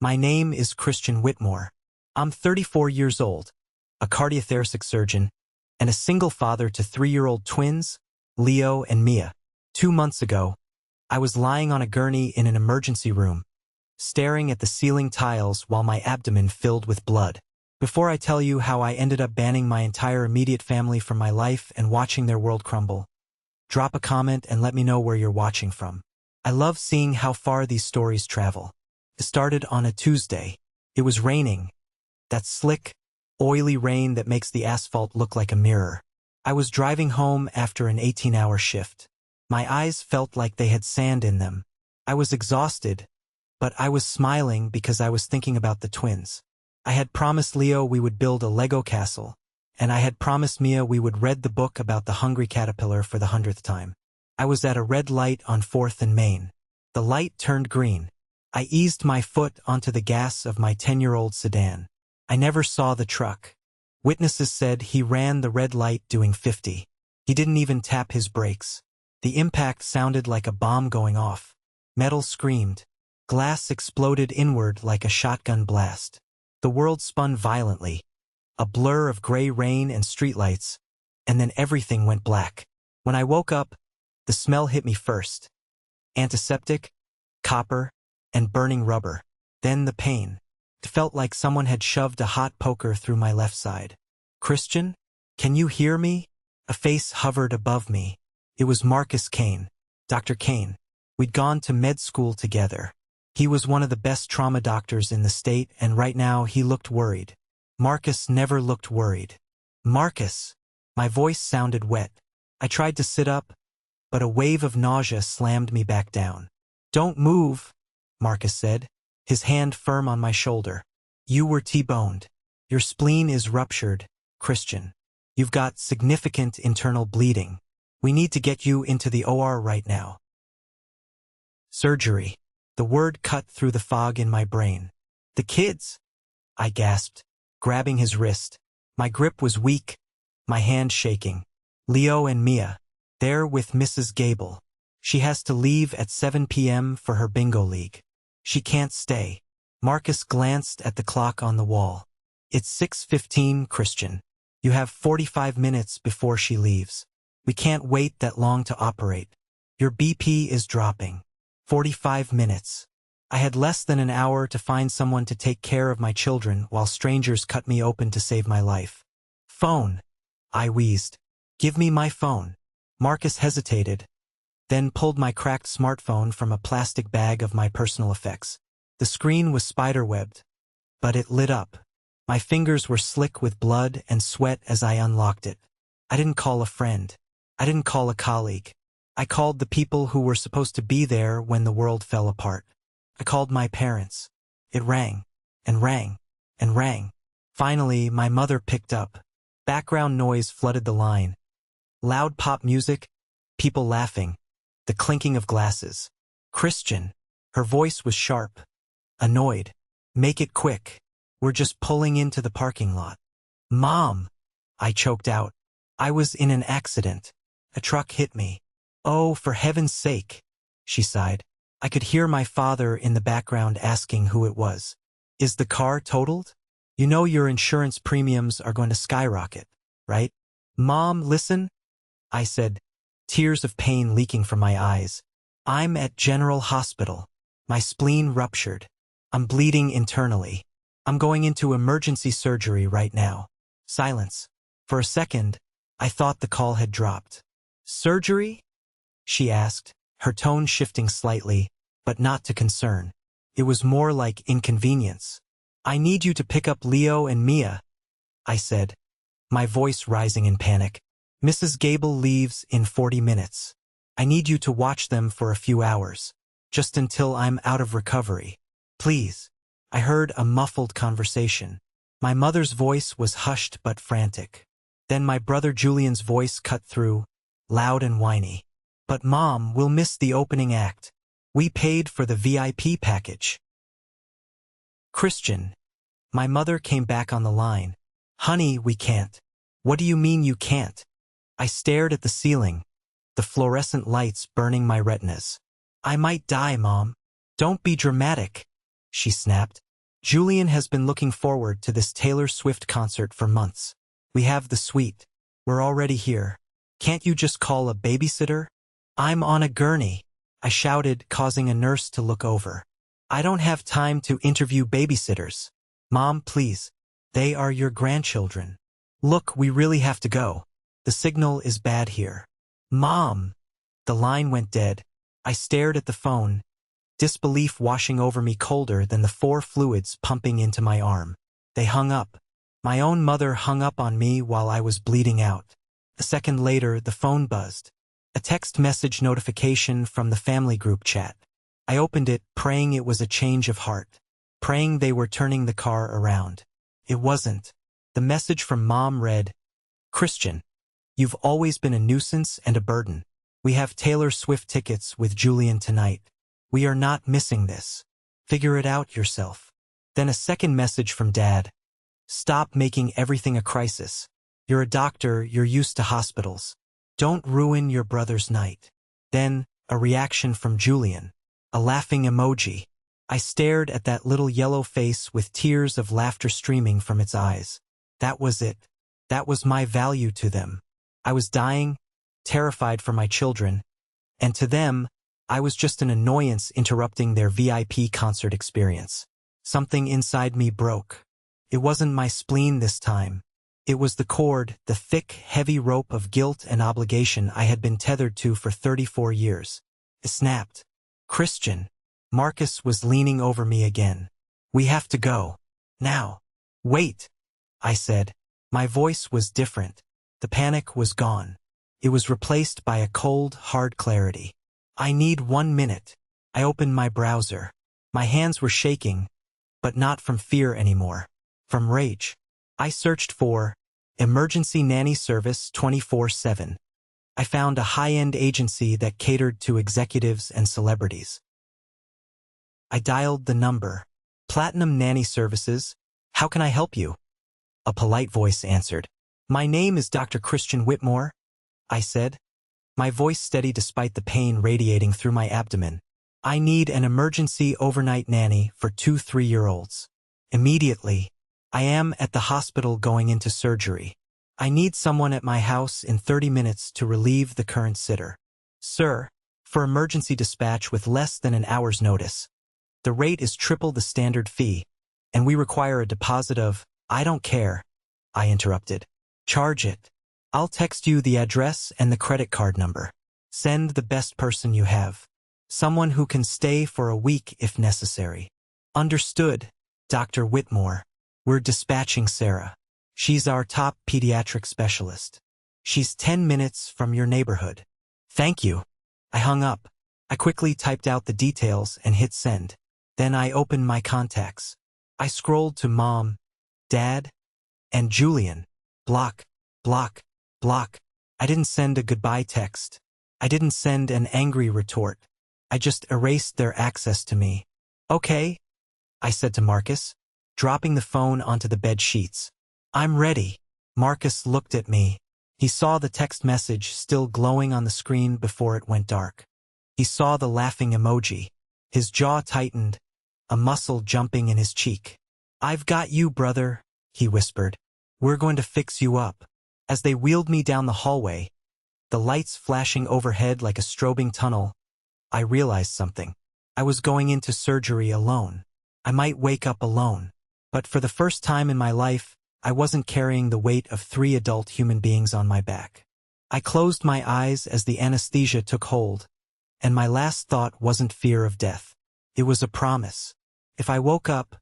My name is Christian Whitmore. I'm 34 years old, a cardiothoracic surgeon, and a single father to 3-year-old twins, Leo and Mia. 2 months ago, I was lying on a gurney in an emergency room, staring at the ceiling tiles while my abdomen filled with blood. Before I tell you how I ended up banning my entire immediate family from my life and watching their world crumble, drop a comment and let me know where you're watching from. I love seeing how far these stories travel. It started on a Tuesday. It was raining. That slick, oily rain that makes the asphalt look like a mirror. I was driving home after an 18-hour shift. My eyes felt like they had sand in them. I was exhausted, but I was smiling because I was thinking about the twins. I had promised Leo we would build a Lego castle, and I had promised Mia we would read the book about the hungry caterpillar for the 100th time. I was at a red light on 4th and Main. The light turned green. I eased my foot onto the gas of my 10-year-old sedan. I never saw the truck. Witnesses said he ran the red light doing 50. He didn't even tap his brakes. The impact sounded like a bomb going off. Metal screamed. Glass exploded inward like a shotgun blast. The world spun violently, a blur of gray rain and streetlights, and then everything went black. When I woke up, the smell hit me first. Antiseptic, copper, and burning rubber. Then the pain. It felt like someone had shoved a hot poker through my left side. Christian, can you hear me? A face hovered above me. It was Marcus Kane, Dr. Kane. We'd gone to med school together. He was one of the best trauma doctors in the state, and right now he looked worried. Marcus never looked worried. Marcus! My voice sounded wet. I tried to sit up, but a wave of nausea slammed me back down. Don't move, Marcus said, his hand firm on my shoulder. You were T-boned. Your spleen is ruptured, Christian. You've got significant internal bleeding. We need to get you into the OR right now. Surgery. The word cut through the fog in my brain. The kids? I gasped, grabbing his wrist. My grip was weak, my hand shaking. Leo and Mia. They're with Mrs. Gable. She has to leave at 7 p.m. for her bingo league. She can't stay. Marcus glanced at the clock on the wall. It's 6:15, Christian. You have 45 minutes before she leaves. We can't wait that long to operate. Your BP is dropping. 45 minutes. I had less than an hour to find someone to take care of my children while strangers cut me open to save my life. Phone. I wheezed. Give me my phone. Marcus hesitated, then pulled my cracked smartphone from a plastic bag of my personal effects. The screen was spiderwebbed, but it lit up. My fingers were slick with blood and sweat as I unlocked it. I didn't call a friend. I didn't call a colleague. I called the people who were supposed to be there when the world fell apart. I called my parents. It rang, and rang, and rang. Finally, my mother picked up. Background noise flooded the line. Loud pop music, people laughing, the clinking of glasses. Christian. Her voice was sharp, annoyed. Make it quick. We're just pulling into the parking lot. Mom, I choked out. I was in an accident. A truck hit me. Oh, for heaven's sake, she sighed. I could hear my father in the background asking who it was. Is the car totaled? You know your insurance premiums are going to skyrocket, right? Mom, listen, I said, tears of pain leaking from my eyes. I'm at General Hospital. My spleen ruptured. I'm bleeding internally. I'm going into emergency surgery right now. Silence. For a second, I thought the call had dropped. Surgery? She asked, her tone shifting slightly, but not to concern. It was more like inconvenience. I need you to pick up Leo and Mia, I said, my voice rising in panic. Mrs. Gable leaves in 40 minutes. I need you to watch them for a few hours, just until I'm out of recovery. Please. I heard a muffled conversation. My mother's voice was hushed but frantic. Then my brother Julian's voice cut through, loud and whiny. But Mom, we'll miss the opening act. We paid for the VIP package. Christian. My mother came back on the line. Honey, we can't. What do you mean you can't? I stared at the ceiling, the fluorescent lights burning my retinas. I might die, Mom. Don't be dramatic, she snapped. Julian has been looking forward to this Taylor Swift concert for months. We have the suite. We're already here. Can't you just call a babysitter? I'm on a gurney, I shouted, causing a nurse to look over. I don't have time to interview babysitters. Mom, please. They are your grandchildren. Look, we really have to go. The signal is bad here. Mom! The line went dead. I stared at the phone, disbelief washing over me colder than the 4 fluids pumping into my arm. They hung up. My own mother hung up on me while I was bleeding out. A second later, the phone buzzed. A text message notification from the family group chat. I opened it, praying it was a change of heart. Praying they were turning the car around. It wasn't. The message from Mom read, Christian, you've always been a nuisance and a burden. We have Taylor Swift tickets with Julian tonight. We are not missing this. Figure it out yourself. Then a second message from Dad. Stop making everything a crisis. You're a doctor, you're used to hospitals. Don't ruin your brother's night. Then, a reaction from Julian. A laughing emoji. I stared at that little yellow face with tears of laughter streaming from its eyes. That was it. That was my value to them. I was dying, terrified for my children, and to them, I was just an annoyance interrupting their VIP concert experience. Something inside me broke. It wasn't my spleen this time. It was the cord, the thick, heavy rope of guilt and obligation I had been tethered to for 34 years. It snapped. Christian. Marcus was leaning over me again. We have to go. Now. Wait, I said. My voice was different. The panic was gone. It was replaced by a cold, hard clarity. I need 1 minute. I opened my browser. My hands were shaking, but not from fear anymore. From rage. I searched for Emergency Nanny Service 24/7. I found a high-end agency that catered to executives and celebrities. I dialed the number. Platinum Nanny Services. How can I help you? A polite voice answered. My name is Dr. Christian Whitmore, I said. My voice steady despite the pain radiating through my abdomen. I need an emergency overnight nanny for 2 3-year-olds. Immediately. I am at the hospital going into surgery. I need someone at my house in 30 minutes to relieve the current sitter. Sir, for emergency dispatch with less than an hour's notice. The rate is triple the standard fee, and we require a deposit of, I don't care, I interrupted. Charge it. I'll text you the address and the credit card number. Send the best person you have. Someone who can stay for a week if necessary. Understood, Dr. Whitmore. We're dispatching Sarah. She's our top pediatric specialist. She's 10 minutes from your neighborhood. Thank you. I hung up. I quickly typed out the details and hit send. Then I opened my contacts. I scrolled to Mom, Dad, and Julian. Block, block, block. I didn't send a goodbye text. I didn't send an angry retort. I just erased their access to me. Okay, I said to Marcus, dropping the phone onto the bed sheets. I'm ready. Marcus looked at me. He saw the text message still glowing on the screen before it went dark. He saw the laughing emoji. His jaw tightened, a muscle jumping in his cheek. I've got you, brother, he whispered. We're going to fix you up. As they wheeled me down the hallway, the lights flashing overhead like a strobing tunnel, I realized something. I was going into surgery alone. I might wake up alone. But for the first time in my life, I wasn't carrying the weight of 3 adult human beings on my back. I closed my eyes as the anesthesia took hold, and my last thought wasn't fear of death. It was a promise. If I woke up,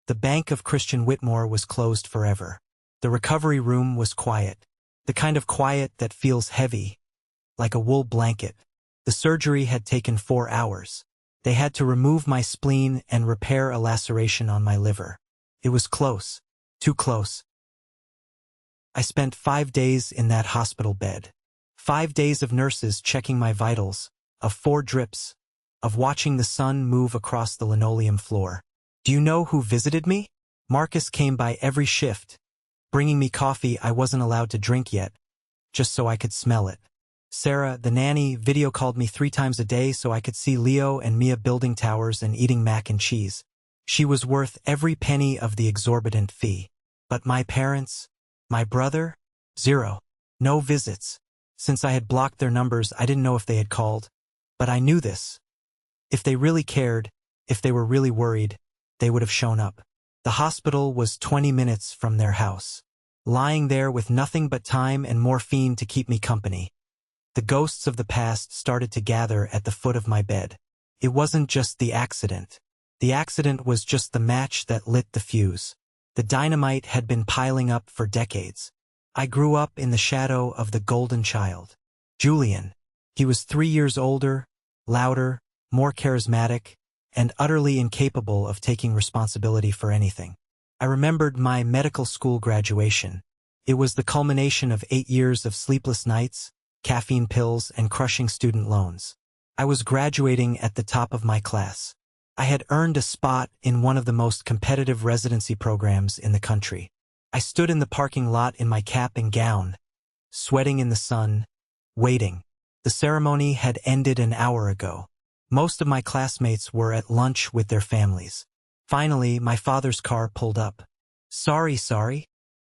the bank of Christian Whitmore was closed forever. The recovery room was quiet. The kind of quiet that feels heavy, like a wool blanket. The surgery had taken 4 hours. They had to remove my spleen and repair a laceration on my liver. It was close. Too close. I spent 5 days in that hospital bed. 5 days of nurses checking my vitals, of 4 drips, of watching the sun move across the linoleum floor. Do you know who visited me? Marcus came by every shift, bringing me coffee I wasn't allowed to drink yet, just so I could smell it. Sarah, the nanny, video called me 3 times a day so I could see Leo and Mia building towers and eating mac and cheese. She was worth every penny of the exorbitant fee. But my parents? My brother? Zero. No visits. Since I had blocked their numbers, I didn't know if they had called. But I knew this. If they really cared, if they were really worried, they would have shown up. The hospital was 20 minutes from their house. Lying there with nothing but time and morphine to keep me company. The ghosts of the past started to gather at the foot of my bed. It wasn't just the accident. The accident was just the match that lit the fuse. The dynamite had been piling up for decades. I grew up in the shadow of the golden child. Julian. He was 3 years older, louder, more charismatic, and utterly incapable of taking responsibility for anything. I remembered my medical school graduation. It was the culmination of 8 years of sleepless nights, caffeine pills, and crushing student loans. I was graduating at the top of my class. I had earned a spot in one of the most competitive residency programs in the country. I stood in the parking lot in my cap and gown, sweating in the sun, waiting. The ceremony had ended an hour ago. Most of my classmates were at lunch with their families. Finally, my father's car pulled up. Sorry.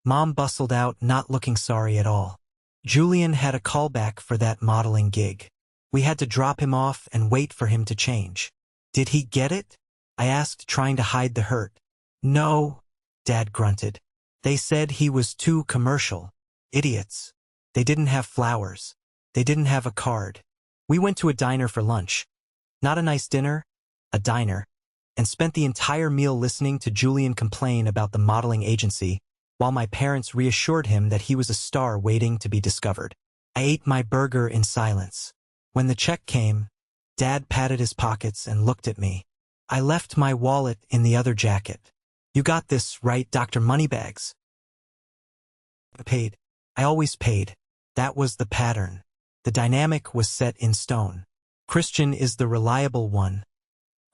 Mom bustled out, not looking sorry at all. Julian had a callback for that modeling gig. We had to drop him off and wait for him to change. Did he get it? I asked, trying to hide the hurt. No, Dad grunted. They said he was too commercial. Idiots. They didn't have flowers. They didn't have a card. We went to a diner for lunch. Not a nice dinner, a diner, and spent the entire meal listening to Julian complain about the modeling agency, while my parents reassured him that he was a star waiting to be discovered. I ate my burger in silence. When the check came, Dad patted his pockets and looked at me. I left my wallet in the other jacket. You got this, right, Dr. Moneybags? I paid. I always paid. That was the pattern. The dynamic was set in stone. Christian is the reliable one.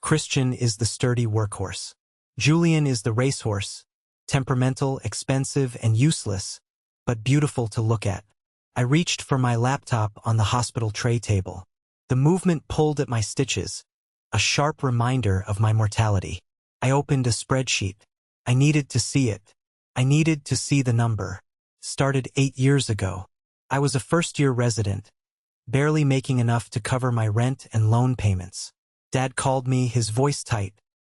Christian is the sturdy workhorse. Julian is the racehorse, temperamental, expensive, and useless, but beautiful to look at. I reached for my laptop on the hospital tray table. The movement pulled at my stitches, a sharp reminder of my mortality. I opened a spreadsheet. I needed to see it. I needed to see the number. Started 8 years ago. I was a first-year resident, barely making enough to cover my rent and loan payments. Dad called me, his voice tight.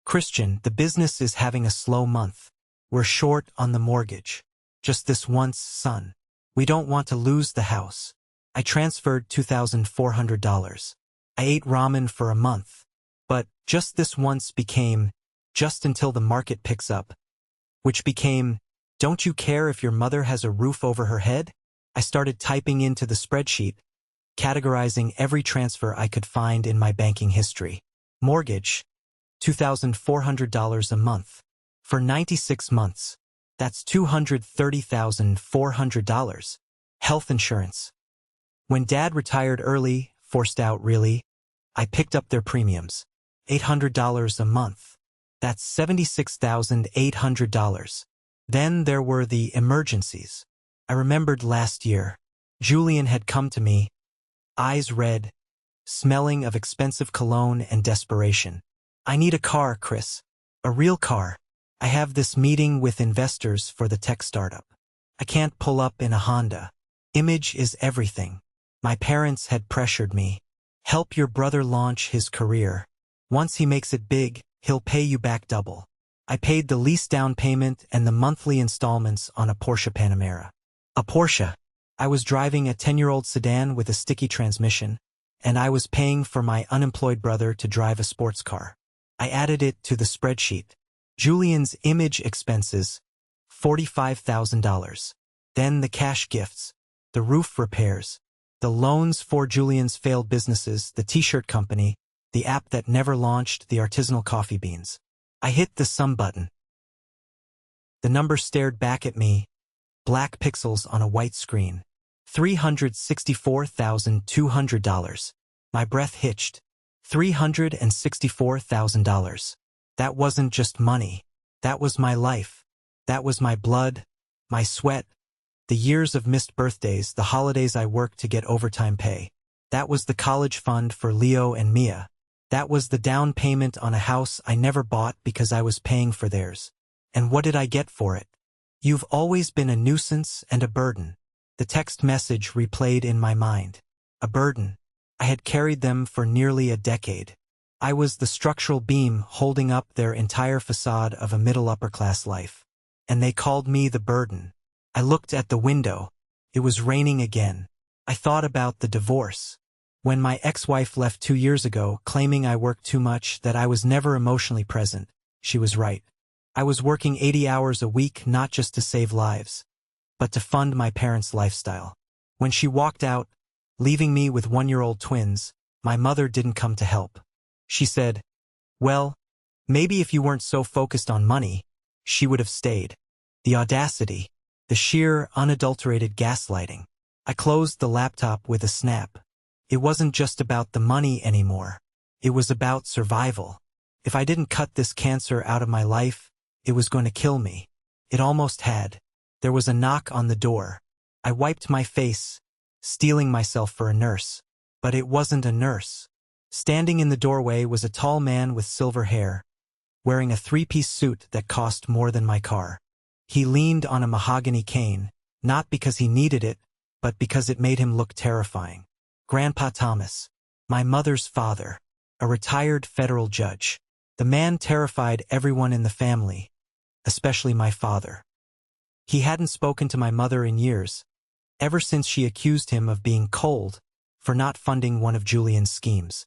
Christian, the business is having a slow month. We're short on the mortgage. Just this once, son. We don't want to lose the house. I transferred $2,400. I ate ramen for a month. But just this once became, just until the market picks up. Which became, don't you care if your mother has a roof over her head? I started typing into the spreadsheet, categorizing every transfer I could find in my banking history. Mortgage, $2,400 a month. For 96 months. That's $230,400. Health insurance. When Dad retired early, forced out really, I picked up their premiums. $800 a month. That's $76,800. Then there were the emergencies. I remembered last year. Julian had come to me, eyes red, smelling of expensive cologne and desperation. I need a car, Chris. A real car. I have this meeting with investors for the tech startup. I can't pull up in a Honda. Image is everything. My parents had pressured me. Help your brother launch his career. Once he makes it big, he'll pay you back double. I paid the lease down payment and the monthly installments on a Porsche Panamera. A Porsche. I was driving a 10-year-old sedan with a sticky transmission, and I was paying for my unemployed brother to drive a sports car. I added it to the spreadsheet. Julian's image expenses, $45,000. Then the cash gifts, the roof repairs, the loans for Julian's failed businesses, the t-shirt company, the app that never launched, the artisanal coffee beans. I hit the sum button. The number stared back at me, black pixels on a white screen. $364,200. My breath hitched. $364,000. That wasn't just money. That was my life. That was my blood, my sweat, the years of missed birthdays, the holidays I worked to get overtime pay. That was the college fund for Leo and Mia. That was the down payment on a house I never bought because I was paying for theirs. And what did I get for it? You've always been a nuisance and a burden. The text message replayed in my mind. A burden. I had carried them for nearly a decade. I was the structural beam holding up their entire facade of a middle-upper-class life. And they called me the burden. I looked at the window. It was raining again. I thought about the divorce. When my ex-wife left 2 years ago, claiming I worked too much, that I was never emotionally present, she was right. I was working 80 hours a week not just to save lives, but to fund my parents' lifestyle. When she walked out, leaving me with 1-year-old twins, my mother didn't come to help. She said, "Well, maybe if you weren't so focused on money, she would have stayed." The audacity, the sheer, unadulterated gaslighting. I closed the laptop with a snap. It wasn't just about the money anymore. It was about survival. If I didn't cut this cancer out of my life, it was going to kill me. It almost had. There was a knock on the door. I wiped my face, steeling myself for a nurse. But it wasn't a nurse. Standing in the doorway was a tall man with silver hair, wearing a 3-piece suit that cost more than my car. He leaned on a mahogany cane, not because he needed it, but because it made him look terrifying. Grandpa Thomas, my mother's father, a retired federal judge. The man terrified everyone in the family, especially my father. He hadn't spoken to my mother in years, ever since she accused him of being cold for not funding one of Julian's schemes.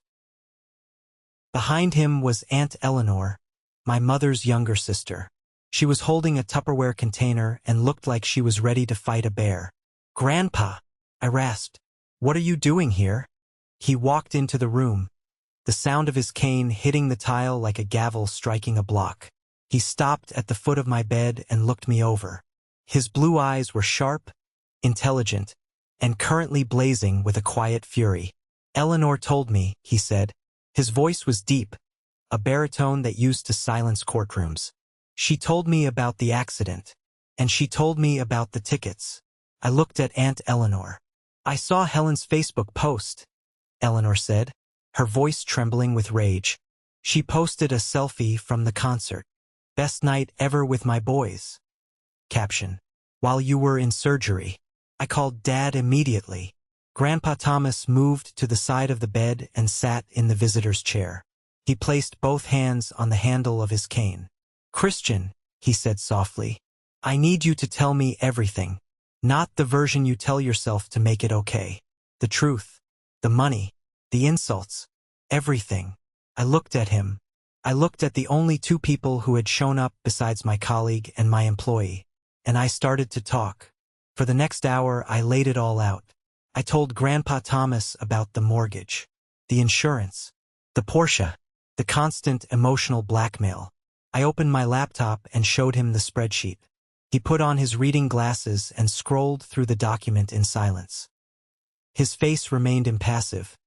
Behind him was Aunt Eleanor, my mother's younger sister. She was holding a Tupperware container and looked like she was ready to fight a bear. "Grandpa," I rasped. "What are you doing here?" He walked into the room, the sound of his cane hitting the tile like a gavel striking a block. He stopped at the foot of my bed and looked me over. His blue eyes were sharp, intelligent, and currently blazing with a quiet fury. "Eleanor told me," he said. His voice was deep, a baritone that used to silence courtrooms. "She told me about the accident, and she told me about the tickets." I looked at Aunt Eleanor. "I saw Helen's Facebook post," Eleanor said, her voice trembling with rage. "She posted a selfie from the concert. Best night ever with my boys." Caption: "While you were in surgery." I called Dad immediately. Grandpa Thomas moved to the side of the bed and sat in the visitor's chair. He placed both hands on the handle of his cane. "Christian," he said softly, "I need you to tell me everything. Not the version you tell yourself to make it okay. The truth, the money, the insults, everything." I looked at him. I looked at the only 2 people who had shown up besides my colleague and my employee, and I started to talk. For the next hour, I laid it all out. I told Grandpa Thomas about the mortgage, the insurance, the Porsche, the constant emotional blackmail. I opened my laptop and showed him the spreadsheet. He put on his reading glasses and scrolled through the document in silence. His face remained impassive.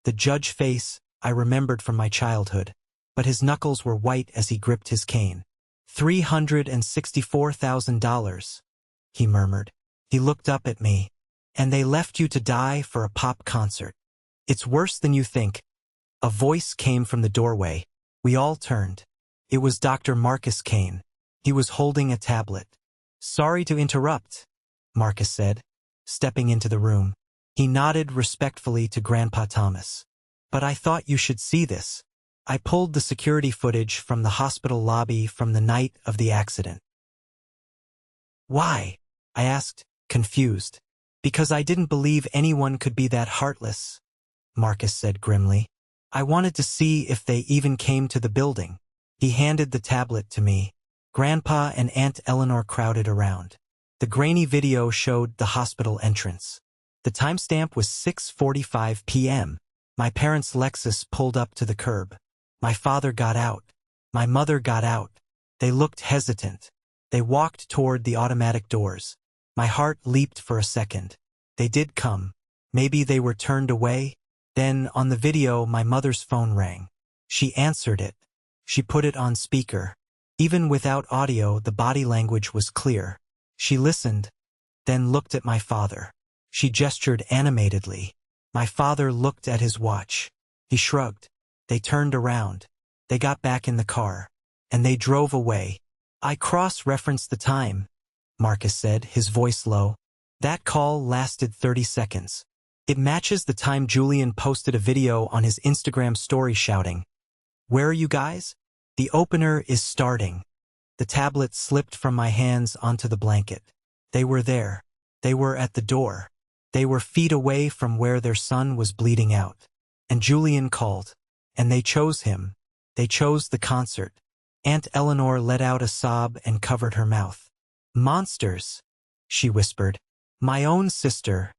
The judge face I remembered from my childhood, but his knuckles were white as he gripped his cane. $364,000, he murmured. He looked up at me. "And they left you to die for a pop concert. It's worse than you think." A voice came from the doorway. We all turned. It was Dr. Marcus Kane. He was holding a tablet. "Sorry to interrupt," Marcus said, stepping into the room. He nodded respectfully to Grandpa Thomas. "But I thought you should see this." I pulled the security footage from the hospital lobby from the night of the accident. "Why?" I asked, confused. "Because I didn't believe anyone could be that heartless," Marcus said grimly. "I wanted to see if they even came to the building." He handed the tablet to me. Grandpa and Aunt Eleanor crowded around. The grainy video showed the hospital entrance. The timestamp was 6:45 p.m. My parents' Lexus pulled up to the curb. My father got out. My mother got out. They looked hesitant. They walked toward the automatic doors. My heart leaped for a second. They did come. Maybe they were turned away. Then, on the video, my mother's phone rang. She answered it. She put it on speaker. Even without audio, the body language was clear. She listened, then looked at my father. She gestured animatedly. My father looked at his watch. He shrugged. They turned around. They got back in the car. And they drove away. I cross-referenced the time, Marcus said, his voice low. That call lasted 30 seconds. It matches the time Julian posted a video on his Instagram story shouting, "Where are you guys? The opener is starting." The tablet slipped from my hands onto the blanket. They were there. They were at the door. They were feet away from where their son was bleeding out. And Julian called. And they chose him. They chose the concert. Aunt Eleanor let out a sob and covered her mouth. "Monsters," she whispered. "My own sister.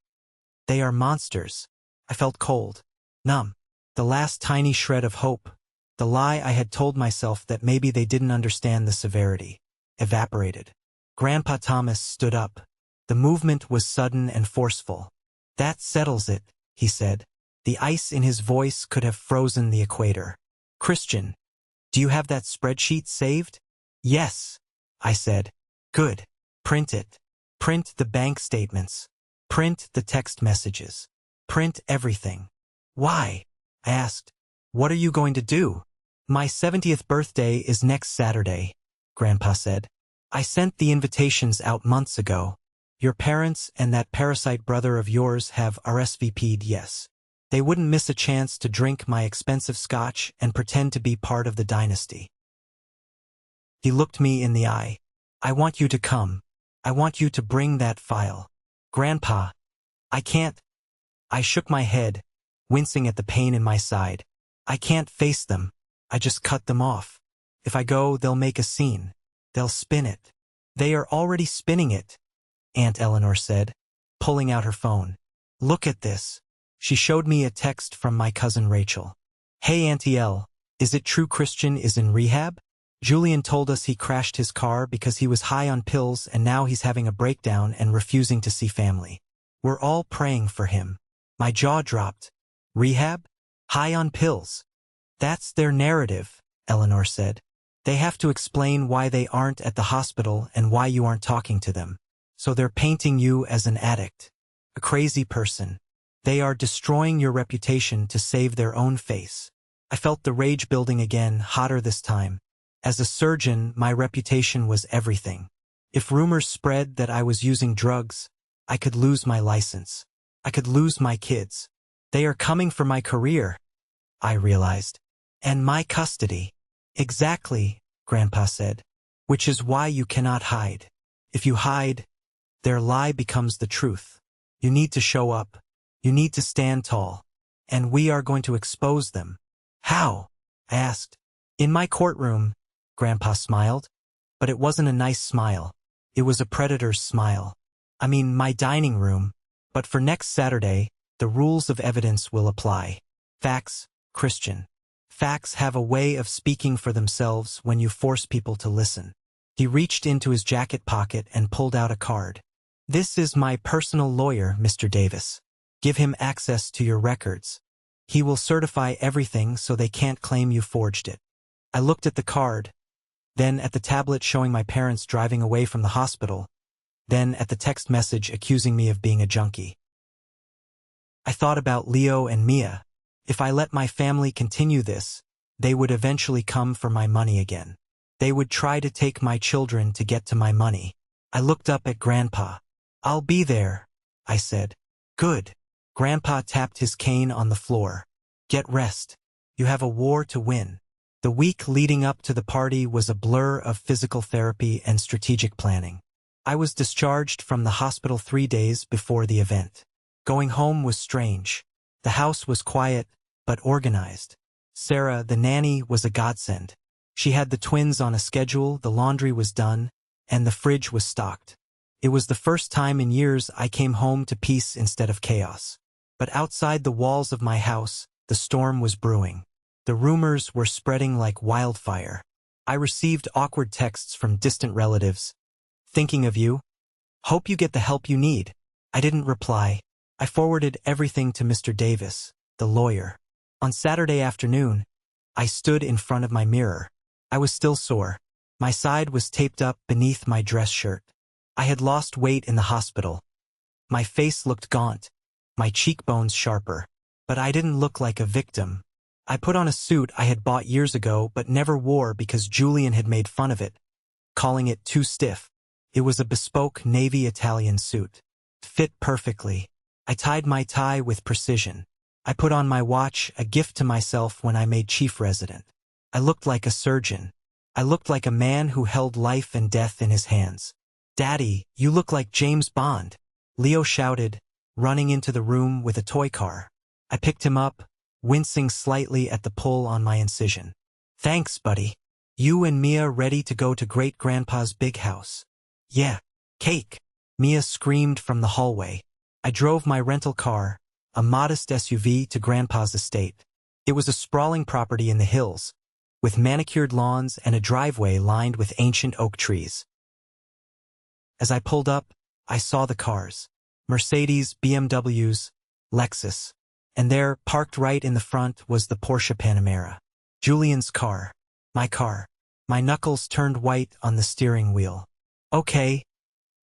They are monsters." I felt cold, numb. The last tiny shred of hope, the lie I had told myself that maybe they didn't understand the severity, evaporated. Grandpa Thomas stood up. The movement was sudden and forceful. "That settles it," he said. The ice in his voice could have frozen the equator. "Christian, do you have that spreadsheet saved?" "Yes," I said. "Good. Print it. Print the bank statements. Print the text messages. Print everything." "Why?" I asked. "What are you going to do?" "My 70th birthday is next Saturday," Grandpa said. "I sent the invitations out months ago. Your parents and that parasite brother of yours have RSVP'd yes. They wouldn't miss a chance to drink my expensive scotch and pretend to be part of the dynasty." He looked me in the eye. "I want you to come. I want you to bring that file." "Grandpa, I can't." I shook my head, wincing at the pain in my side. "I can't face them. I just cut them off. If I go, they'll make a scene. They'll spin it." "They are already spinning it," Aunt Eleanor said, pulling out her phone. "Look at this." She showed me a text from my cousin Rachel. "Hey Auntie El, is it true Christian is in rehab? Julian told us he crashed his car because he was high on pills and now he's having a breakdown and refusing to see family. We're all praying for him." My jaw dropped. "Rehab? High on pills?" "That's their narrative," Eleanor said. "They have to explain why they aren't at the hospital and why you aren't talking to them. So they're painting you as an addict, a crazy person. They are destroying your reputation to save their own face." I felt the rage building again, hotter this time. As a surgeon, my reputation was everything. If rumors spread that I was using drugs, I could lose my license. I could lose my kids. They are coming for my career, I realized. And my custody. "Exactly," Grandpa said. "Which is why you cannot hide. If you hide, their lie becomes the truth. You need to show up. You need to stand tall. And we are going to expose them." "How?" I asked. "In my courtroom," Grandpa smiled. But it wasn't a nice smile. It was a predator's smile. "I mean, my dining room. But for next Saturday, the rules of evidence will apply. Facts, Christian. Facts have a way of speaking for themselves when you force people to listen." He reached into his jacket pocket and pulled out a card. "This is my personal lawyer, Mr. Davis. Give him access to your records. He will certify everything so they can't claim you forged it." I looked at the card, then at the tablet showing my parents driving away from the hospital, then at the text message accusing me of being a junkie. I thought about Leo and Mia. If I let my family continue this, they would eventually come for my money again. They would try to take my children to get to my money. I looked up at Grandpa. "I'll be there," I said. "Good." Grandpa tapped his cane on the floor. "Get rest. You have a war to win." The week leading up to the party was a blur of physical therapy and strategic planning. I was discharged from the hospital 3 days before the event. Going home was strange. The house was quiet, but organized. Sarah, the nanny, was a godsend. She had the twins on a schedule, the laundry was done, and the fridge was stocked. It was the first time in years I came home to peace instead of chaos. But outside the walls of my house, the storm was brewing. The rumors were spreading like wildfire. I received awkward texts from distant relatives. "Thinking of you. Hope you get the help you need." I didn't reply. I forwarded everything to Mr. Davis, the lawyer. On Saturday afternoon, I stood in front of my mirror. I was still sore. My side was taped up beneath my dress shirt. I had lost weight in the hospital. My face looked gaunt, my cheekbones sharper. But I didn't look like a victim. I put on a suit I had bought years ago but never wore because Julian had made fun of it, calling it too stiff. It was a bespoke Navy Italian suit. Fit perfectly. I tied my tie with precision. I put on my watch, a gift to myself when I made chief resident. I looked like a surgeon. I looked like a man who held life and death in his hands. "Daddy, you look like James Bond," Leo shouted, running into the room with a toy car. I picked him up, wincing slightly at the pull on my incision. "Thanks, buddy. You and Mia ready to go to Great-Grandpa's big house?" "Yeah. Cake," Mia screamed from the hallway. I drove my rental car, a modest SUV, to Grandpa's estate. It was a sprawling property in the hills, with manicured lawns and a driveway lined with ancient oak trees. As I pulled up, I saw the cars. Mercedes, BMWs, Lexus. And there, parked right in the front, was the Porsche Panamera. Julian's car. My car. My knuckles turned white on the steering wheel. "Okay,"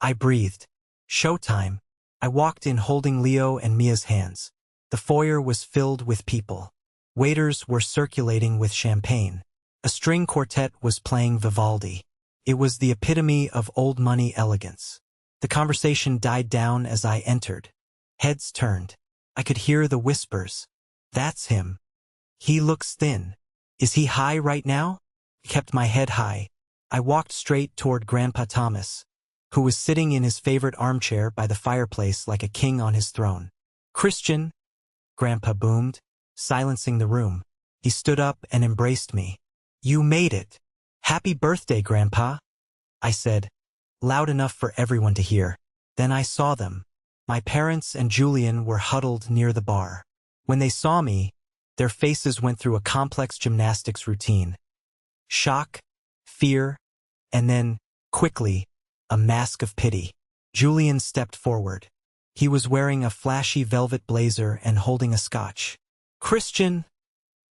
I breathed. "Showtime." I walked in holding Leo and Mia's hands. The foyer was filled with people. Waiters were circulating with champagne. A string quartet was playing Vivaldi. It was the epitome of old money elegance. The conversation died down as I entered. Heads turned. I could hear the whispers. "That's him. He looks thin. Is he high right now?" I kept my head high. I walked straight toward Grandpa Thomas, who was sitting in his favorite armchair by the fireplace like a king on his throne. "Christian," Grandpa boomed, silencing the room. He stood up and embraced me. "You made it. Happy birthday, Grandpa," I said, loud enough for everyone to hear. Then I saw them. My parents and Julian were huddled near the bar. When they saw me, their faces went through a complex gymnastics routine. Shock, fear, and then, quickly, a mask of pity. Julian stepped forward. He was wearing a flashy velvet blazer and holding a scotch. "Christian,"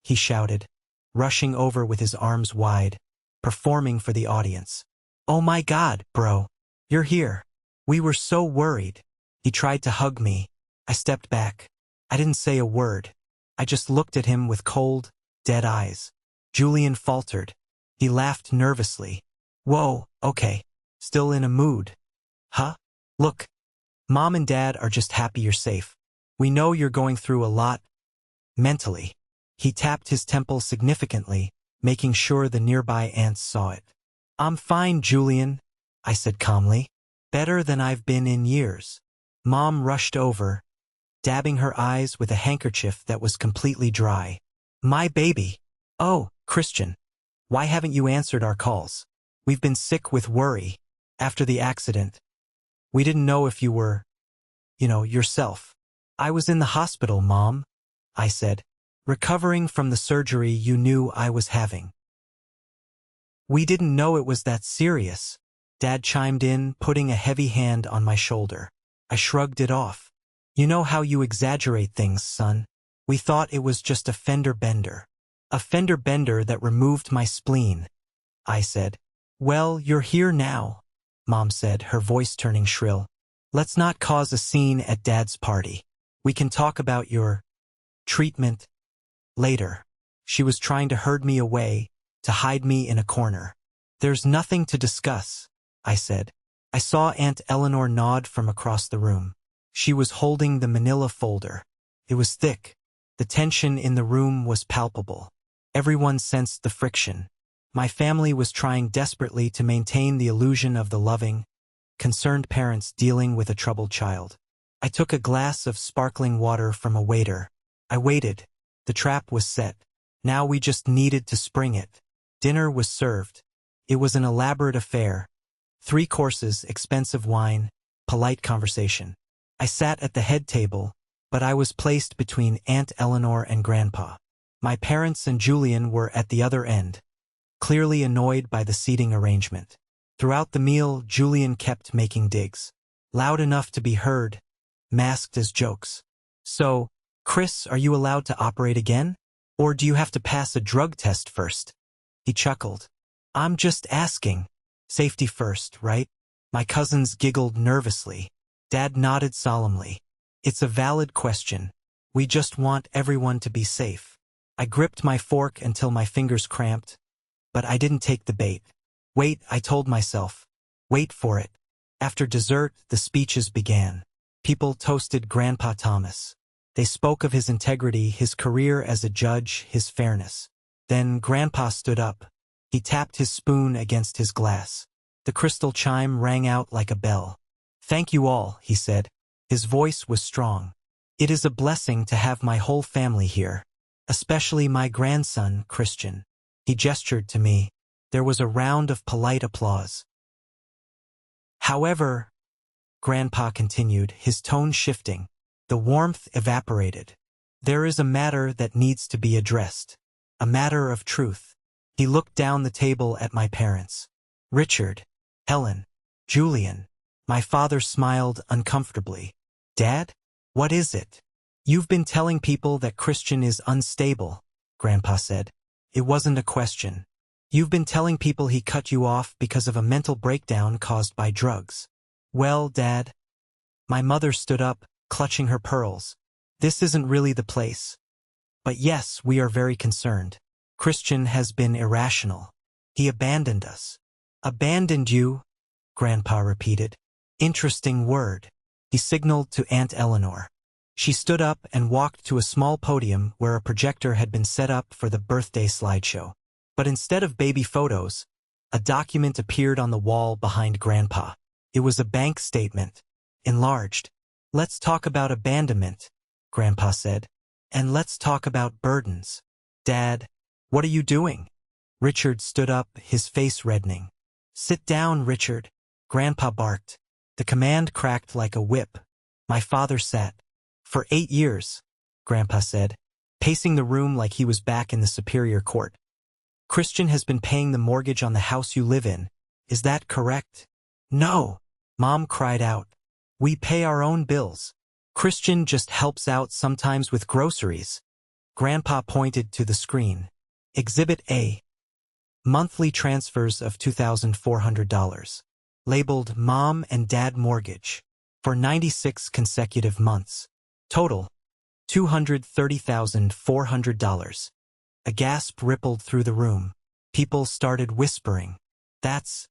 he shouted, rushing over with his arms wide, performing for the audience. "Oh my God, bro. You're here. We were so worried." He tried to hug me. I stepped back. I didn't say a word. I just looked at him with cold, dead eyes. Julian faltered. He laughed nervously. "Whoa, okay. Still in a mood. Huh? Look, Mom and Dad are just happy you're safe. We know you're going through a lot, mentally." He tapped his temple significantly, making sure the nearby aunts saw it. "I'm fine, Julian," I said calmly. "Better than I've been in years." Mom rushed over, dabbing her eyes with a handkerchief that was completely dry. "My baby." "Oh, Christian. Why haven't you answered our calls? We've been sick with worry. After the accident. We didn't know if you were, yourself." "I was in the hospital, Mom," I said, "recovering from the surgery you knew I was having." "We didn't know it was that serious," Dad chimed in, putting a heavy hand on my shoulder. I shrugged it off. "You know how you exaggerate things, son. We thought it was just a fender bender." "A fender bender that removed my spleen," I said. "Well, you're here now," Mom said, her voice turning shrill. "Let's not cause a scene at Dad's party. We can talk about your treatment later." She was trying to herd me away, to hide me in a corner. "There's nothing to discuss," I said. I saw Aunt Eleanor nod from across the room. She was holding the manila folder. It was thick. The tension in the room was palpable. Everyone sensed the friction. My family was trying desperately to maintain the illusion of the loving, concerned parents dealing with a troubled child. I took a glass of sparkling water from a waiter. I waited. The trap was set. Now we just needed to spring it. Dinner was served. It was an elaborate affair. 3 courses, expensive wine, polite conversation. I sat at the head table, but I was placed between Aunt Eleanor and Grandpa. My parents and Julian were at the other end, clearly annoyed by the seating arrangement. Throughout the meal, Julian kept making digs, loud enough to be heard, masked as jokes. "So, Chris, are you allowed to operate again? Or do you have to pass a drug test first?" He chuckled. "I'm just asking. Safety first, right?" My cousins giggled nervously. Dad nodded solemnly. "It's a valid question. We just want everyone to be safe." I gripped my fork until my fingers cramped, but I didn't take the bait. Wait, I told myself. Wait for it. After dessert, the speeches began. People toasted Grandpa Thomas. They spoke of his integrity, his career as a judge, his fairness. Then Grandpa stood up. He tapped his spoon against his glass. The crystal chime rang out like a bell. "Thank you all," he said. His voice was strong. "It is a blessing to have my whole family here, especially my grandson, Christian." He gestured to me. There was a round of polite applause. "However," Grandpa continued, his tone shifting, the warmth evaporated. "There is a matter that needs to be addressed. A matter of truth." He looked down the table at my parents. "Richard, Helen, Julian." My father smiled uncomfortably. "Dad? What is it?" "You've been telling people that Christian is unstable," Grandpa said. "It wasn't a question. You've been telling people he cut you off because of a mental breakdown caused by drugs." "Well, Dad." My mother stood up, clutching her pearls. "This isn't really the place. But yes, we are very concerned. Christian has been irrational. He abandoned us." "Abandoned you?" Grandpa repeated. "Interesting word." He signaled to Aunt Eleanor. She stood up and walked to a small podium where a projector had been set up for the birthday slideshow. But instead of baby photos, a document appeared on the wall behind Grandpa. It was a bank statement, enlarged. "Let's talk about abandonment," Grandpa said. "And let's talk about burdens." "Dad, what are you doing?" Richard stood up, his face reddening. "Sit down, Richard," Grandpa barked. The command cracked like a whip. My father sat. "For 8 years," Grandpa said, pacing the room like he was back in the Superior Court. "Christian has been paying the mortgage on the house you live in. Is that correct?" "No," Mom cried out. "We pay our own bills. Christian just helps out sometimes with groceries." Grandpa pointed to the screen. Exhibit A. Monthly transfers of $2,400. Labeled Mom and Dad Mortgage. For 96 consecutive months. Total, $230,400. A gasp rippled through the room. People started whispering. That's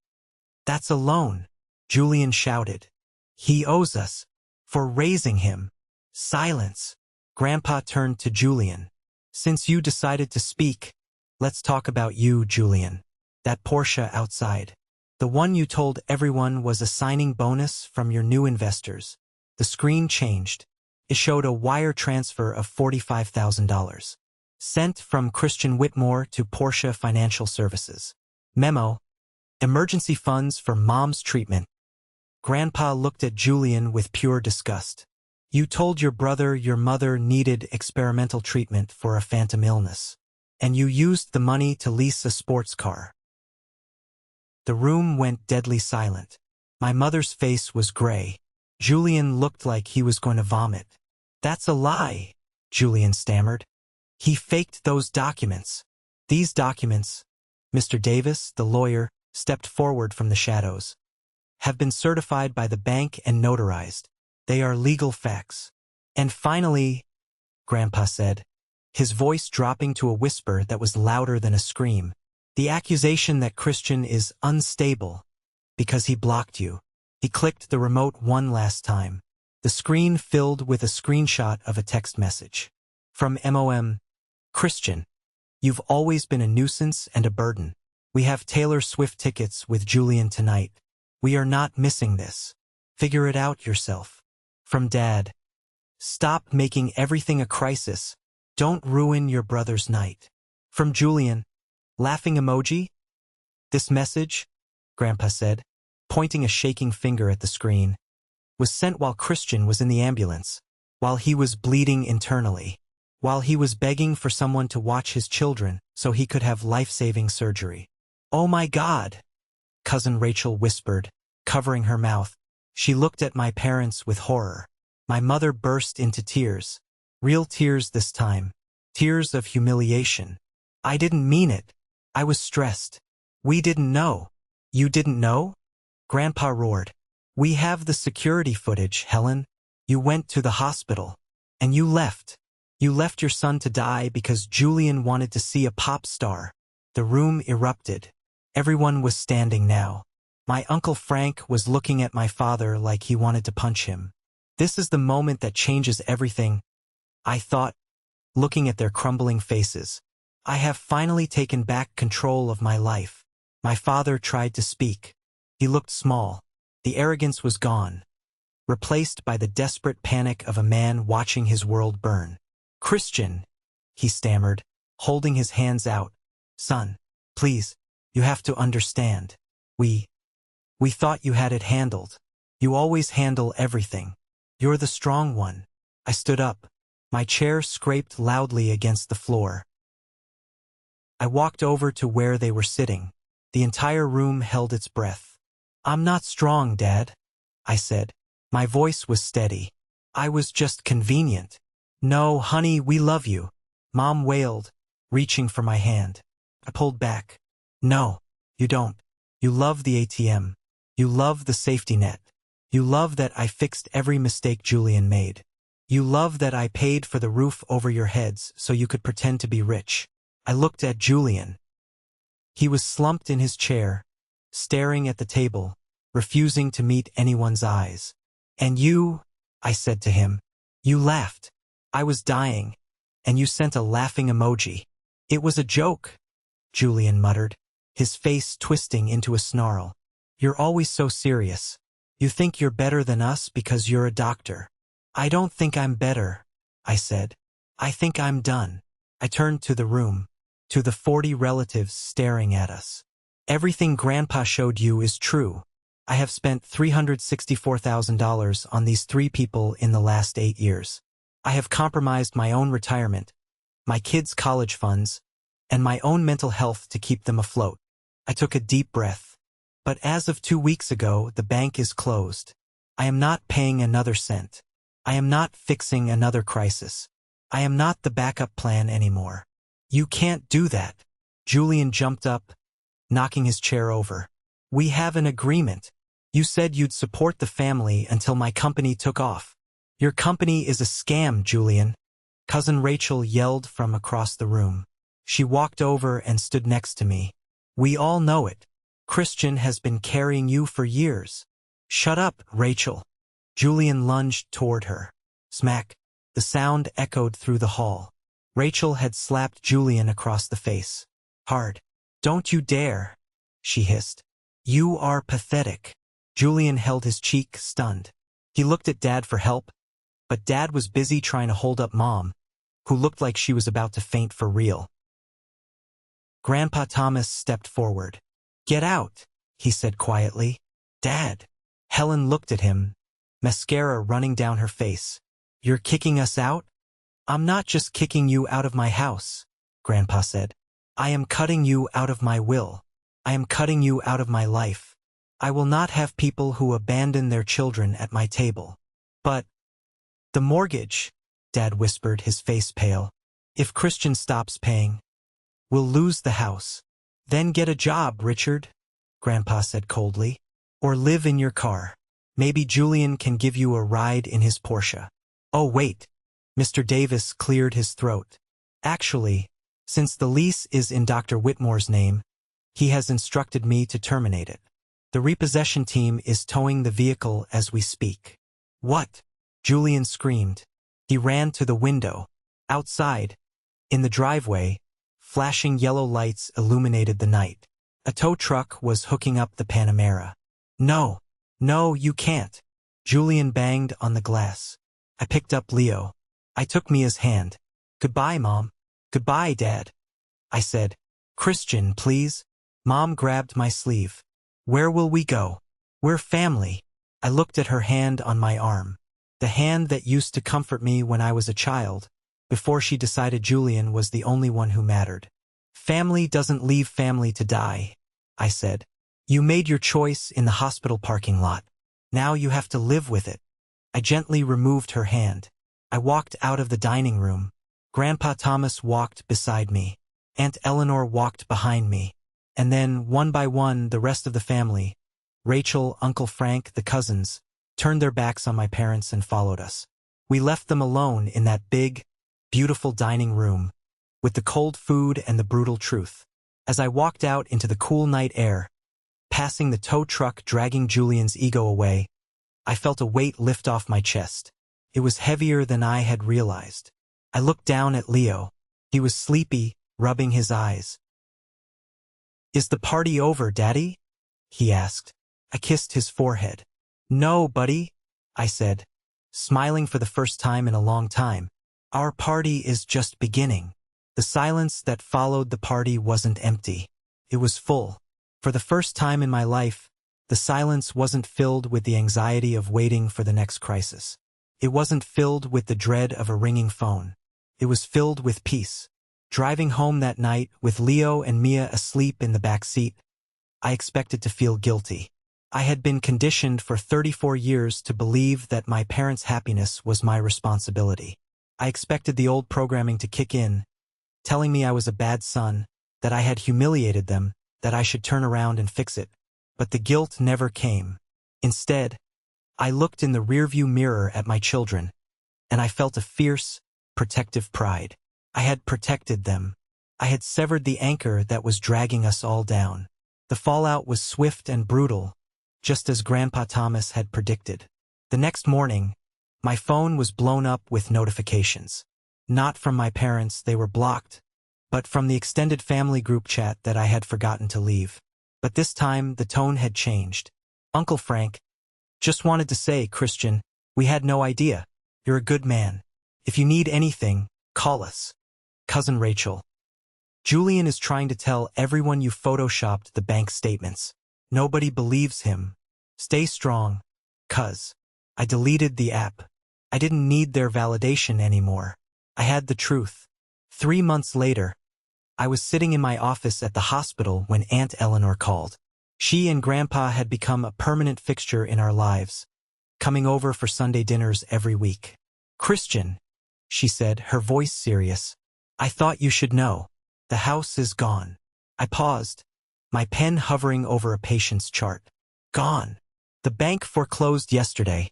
a loan," Julian shouted. "He owes us. For raising him." Silence. Grandpa turned to Julian. "Since you decided to speak, let's talk about you, Julian. That Porsche outside. The one you told everyone was a signing bonus from your new investors." The screen changed. It showed a wire transfer of $45,000. Sent from Christian Whitmore to Porsche Financial Services. Memo. Emergency funds for Mom's treatment. Grandpa looked at Julian with pure disgust. "You told your brother your mother needed experimental treatment for a phantom illness. And you used the money to lease a sports car." The room went deadly silent. My mother's face was gray. Julian looked like he was going to vomit. "That's a lie," Julian stammered. "He faked those documents." "These documents," Mr. Davis, the lawyer, stepped forward from the shadows, "have been certified by the bank and notarized. They are legal facts." "And finally," Grandpa said, his voice dropping to a whisper that was louder than a scream, "the accusation that Christian is unstable because he blocked you." He clicked the remote one last time. The screen filled with a screenshot of a text message. From MOM. "Christian, you've always been a nuisance and a burden. We have Taylor Swift tickets with Julian tonight. We are not missing this. Figure it out yourself." From Dad. "Stop making everything a crisis. Don't ruin your brother's night." From Julian. Laughing emoji? "This message," Grandpa said, pointing a shaking finger at the screen, "was sent while Christian was in the ambulance, while he was bleeding internally, while he was begging for someone to watch his children so he could have life-saving surgery." "Oh my God," Cousin Rachel whispered, covering her mouth. She looked at my parents with horror. My mother burst into tears. Real tears this time. Tears of humiliation. "I didn't mean it. I was stressed. We didn't know." "You didn't know?" Grandpa roared. "We have the security footage, Helen. You went to the hospital. And you left. You left your son to die because Julian wanted to see a pop star. The room erupted. Everyone was standing now. My Uncle Frank was looking at my father like he wanted to punch him. This is the moment that changes everything, I thought, looking at their crumbling faces. I have finally taken back control of my life. My father tried to speak. He looked small. The arrogance was gone, replaced by the desperate panic of a man watching his world burn. Christian, he stammered, holding his hands out. Son, please, you have to understand. We thought you had it handled. You always handle everything. You're the strong one. I stood up. My chair scraped loudly against the floor. I walked over to where they were sitting. The entire room held its breath. I'm not strong, Dad, I said. My voice was steady. I was just convenient. No, honey, we love you, Mom wailed, reaching for my hand. I pulled back. No, you don't. You love the ATM. You love the safety net. You love that I fixed every mistake Julian made. You love that I paid for the roof over your heads so you could pretend to be rich. I looked at Julian. He was slumped in his chair, staring at the table, refusing to meet anyone's eyes. And you, I said to him, you laughed. I was dying, and you sent a laughing emoji. It was a joke, Julian muttered, his face twisting into a snarl. You're always so serious. You think you're better than us because you're a doctor. I don't think I'm better, I said. I think I'm done. I turned to the room, to the 40 relatives staring at us. Everything Grandpa showed you is true. I have spent $364,000 on these 3 people in the last 8 years. I have compromised my own retirement, my kids' college funds, and my own mental health to keep them afloat. I took a deep breath. But as of 2 weeks ago, the bank is closed. I am not paying another cent. I am not fixing another crisis. I am not the backup plan anymore. You can't do that. Julian jumped up, knocking his chair over. We have an agreement. You said you'd support the family until my company took off. Your company is a scam, Julian. Cousin Rachel yelled from across the room. She walked over and stood next to me. We all know it. Christian has been carrying you for years. Shut up, Rachel. Julian lunged toward her. Smack. The sound echoed through the hall. Rachel had slapped Julian across the face. Hard. Don't you dare, she hissed. You are pathetic. Julian held his cheek, stunned. He looked at Dad for help, but Dad was busy trying to hold up Mom, who looked like she was about to faint for real. Grandpa Thomas stepped forward. Get out, he said quietly. Dad. Helen looked at him, mascara running down her face. You're kicking us out? I'm not just kicking you out of my house, Grandpa said. I am cutting you out of my will. I am cutting you out of my life. I will not have people who abandon their children at my table. But the mortgage, Dad whispered, his face pale. If Christian stops paying, we'll lose the house. Then get a job, Richard, Grandpa said coldly. Or live in your car. Maybe Julian can give you a ride in his Porsche. Oh, wait. Mr. Davis cleared his throat. Actually, since the lease is in Dr. Whitmore's name, he has instructed me to terminate it. The repossession team is towing the vehicle as we speak. What? Julian screamed. He ran to the window. Outside, in the driveway, flashing yellow lights illuminated the night. A tow truck was hooking up the Panamera. No, you can't. Julian banged on the glass. I picked up Leo. I took Mia's hand. Goodbye, Mom. Goodbye, Dad. I said. Christian, please. Mom grabbed my sleeve. Where will we go? We're family. I looked at her hand on my arm. The hand that used to comfort me when I was a child, before she decided Julian was the only one who mattered. Family doesn't leave family to die, I said. You made your choice in the hospital parking lot. Now you have to live with it. I gently removed her hand. I walked out of the dining room. Grandpa Thomas walked beside me. Aunt Eleanor walked behind me. And then, one by one, the rest of the family, Rachel, Uncle Frank, the cousins, turned their backs on my parents and followed us. We left them alone in that big, beautiful dining room, with the cold food and the brutal truth. As I walked out into the cool night air, passing the tow truck dragging Julian's ego away, I felt a weight lift off my chest. It was heavier than I had realized. I looked down at Leo. He was sleepy, rubbing his eyes. "Is the party over, Daddy?" he asked. I kissed his forehead. "No, buddy," I said, smiling for the first time in a long time. "Our party is just beginning." The silence that followed the party wasn't empty. It was full. For the first time in my life, the silence wasn't filled with the anxiety of waiting for the next crisis. It wasn't filled with the dread of a ringing phone. It was filled with peace. Driving home that night, with Leo and Mia asleep in the back seat, I expected to feel guilty. I had been conditioned for 34 years to believe that my parents' happiness was my responsibility. I expected the old programming to kick in, telling me I was a bad son, that I had humiliated them, that I should turn around and fix it. But the guilt never came. Instead, I looked in the rearview mirror at my children, and I felt a fierce, protective pride. I had protected them. I had severed the anchor that was dragging us all down. The fallout was swift and brutal, just as Grandpa Thomas had predicted. The next morning, my phone was blown up with notifications. Not from my parents, they were blocked, but from the extended family group chat that I had forgotten to leave. But this time, the tone had changed. "Uncle Frank, just wanted to say, Christian, we had no idea. You're a good man. If you need anything, call us. Cousin Rachel. Julian is trying to tell everyone you photoshopped the bank statements. Nobody believes him. Stay strong, cuz." I deleted the app. I didn't need their validation anymore. I had the truth. 3 months later, I was sitting in my office at the hospital when Aunt Eleanor called. She and Grandpa had become a permanent fixture in our lives, coming over for Sunday dinners every week. "Christian," she said, her voice serious, "I thought you should know. The house is gone." I paused, my pen hovering over a patient's chart. "Gone. The bank foreclosed yesterday,"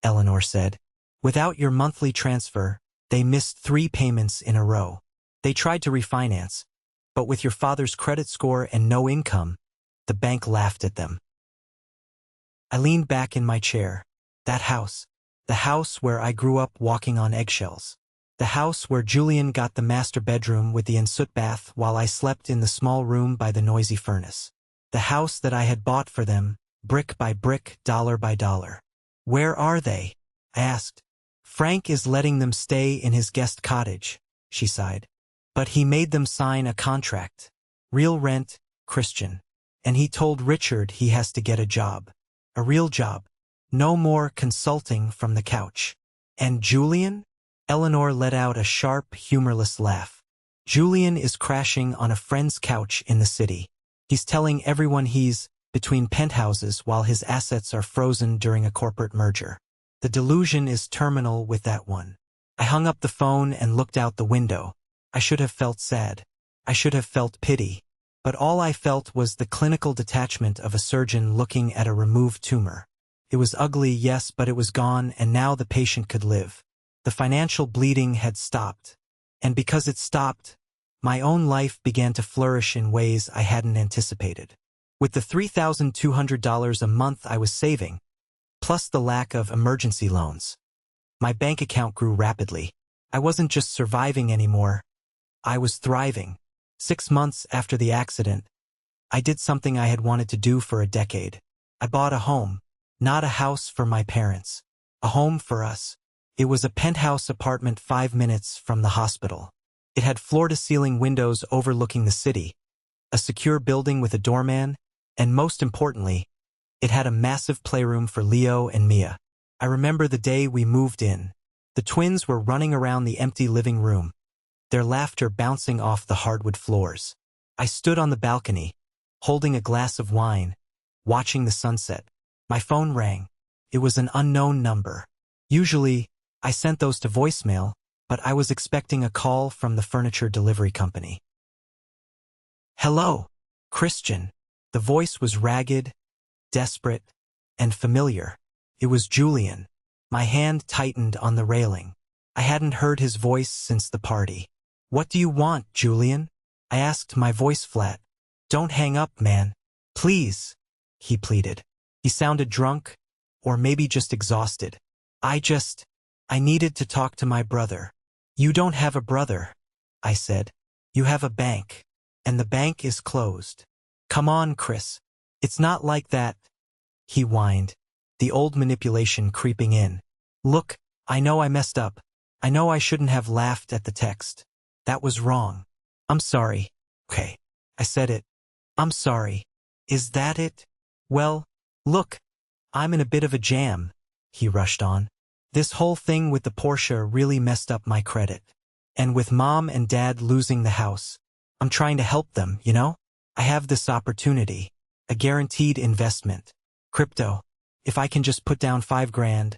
Eleanor said. "Without your monthly transfer, they missed 3 payments in a row. They tried to refinance, but with your father's credit score and no income, the bank laughed at them." I leaned back in my chair. That house. The house where I grew up walking on eggshells. The house where Julian got the master bedroom with the ensuite bath while I slept in the small room by the noisy furnace. The house that I had bought for them, brick by brick, dollar by dollar. "Where are they?" I asked. "Frank is letting them stay in his guest cottage," she sighed. "But he made them sign a contract. Real rent, Christian. And he told Richard he has to get a job. A real job. No more consulting from the couch." "And Julian?" Eleanor let out a sharp, humorless laugh. "Julian is crashing on a friend's couch in the city. He's telling everyone he's between penthouses while his assets are frozen during a corporate merger. The delusion is terminal with that one." I hung up the phone and looked out the window. I should have felt sad. I should have felt pity. But all I felt was the clinical detachment of a surgeon looking at a removed tumor. It was ugly, yes, but it was gone, and now the patient could live. The financial bleeding had stopped. And because it stopped, my own life began to flourish in ways I hadn't anticipated. With the $3,200 a month I was saving, plus the lack of emergency loans, my bank account grew rapidly. I wasn't just surviving anymore. I was thriving. 6 months after the accident, I did something I had wanted to do for a decade. I bought a home. Not a house for my parents. A home for us. It was a penthouse apartment 5 minutes from the hospital. It had floor-to-ceiling windows overlooking the city, a secure building with a doorman, and most importantly, it had a massive playroom for Leo and Mia. I remember the day we moved in. The twins were running around the empty living room, their laughter bouncing off the hardwood floors. I stood on the balcony, holding a glass of wine, watching the sunset. My phone rang. It was an unknown number. Usually, I sent those to voicemail, but I was expecting a call from the furniture delivery company. "Hello, Christian." The voice was ragged, desperate, and familiar. It was Julian. My hand tightened on the railing. I hadn't heard his voice since the party. "What do you want, Julian?" I asked, my voice flat. "Don't hang up, man. Please," he pleaded. He sounded drunk, or maybe just exhausted. I needed to talk to my brother." "You don't have a brother," I said. "You have a bank. And the bank is closed." "Come on, Chris. It's not like that," he whined, the old manipulation creeping in. "Look, I know I messed up. I know I shouldn't have laughed at the text. That was wrong. I'm sorry." "Okay." I said it. "I'm sorry." "Is that it?" "Well, look, I'm in a bit of a jam," he rushed on. "This whole thing with the Porsche really messed up my credit. And with Mom and Dad losing the house, I'm trying to help them, you know? I have this opportunity, a guaranteed investment. Crypto. If I can just put down $5,000,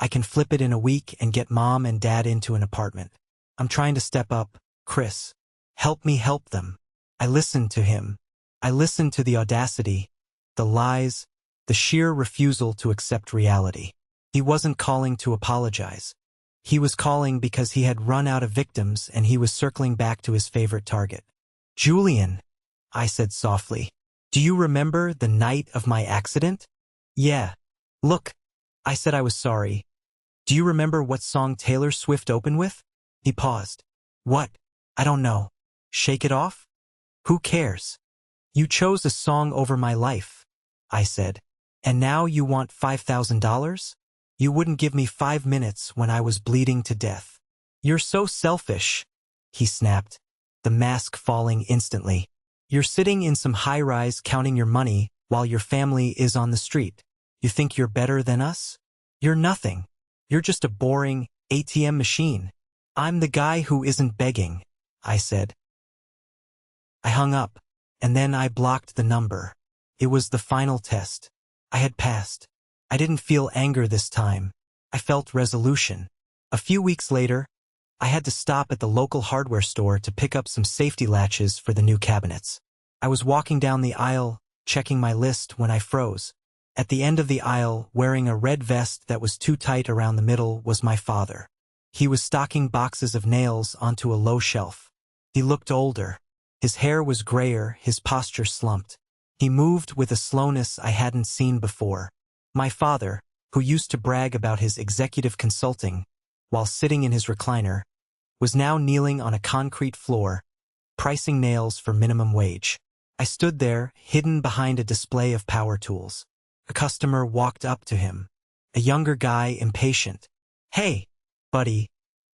I can flip it in a week and get Mom and Dad into an apartment. I'm trying to step up, Chris. Help me help them." I listened to him. I listened to the audacity, the lies, the sheer refusal to accept reality. He wasn't calling to apologize. He was calling because he had run out of victims and he was circling back to his favorite target. "Julian," I said softly, "do you remember the night of my accident?" "Yeah. Look," I said I was sorry. "Do you remember what song Taylor Swift opened with?" He paused. "What? I don't know. Shake It Off? Who cares? You chose a song over my life," I said. "And now you want $5,000? You wouldn't give me 5 minutes when I was bleeding to death. You're so selfish," he snapped, the mask falling instantly. "You're sitting in some high-rise counting your money while your family is on the street. You think you're better than us? You're nothing. You're just a boring ATM machine." "I'm the guy who isn't begging," I said. I hung up, and then I blocked the number. It was the final test. I had passed. I didn't feel anger this time. I felt resolution. A few weeks later, I had to stop at the local hardware store to pick up some safety latches for the new cabinets. I was walking down the aisle, checking my list, when I froze. At the end of the aisle, wearing a red vest that was too tight around the middle, was my father. He was stocking boxes of nails onto a low shelf. He looked older. His hair was grayer, his posture slumped. He moved with a slowness I hadn't seen before. My father, who used to brag about his executive consulting while sitting in his recliner, was now kneeling on a concrete floor, pricing nails for minimum wage. I stood there, hidden behind a display of power tools. A customer walked up to him. A younger guy, impatient. "Hey, buddy,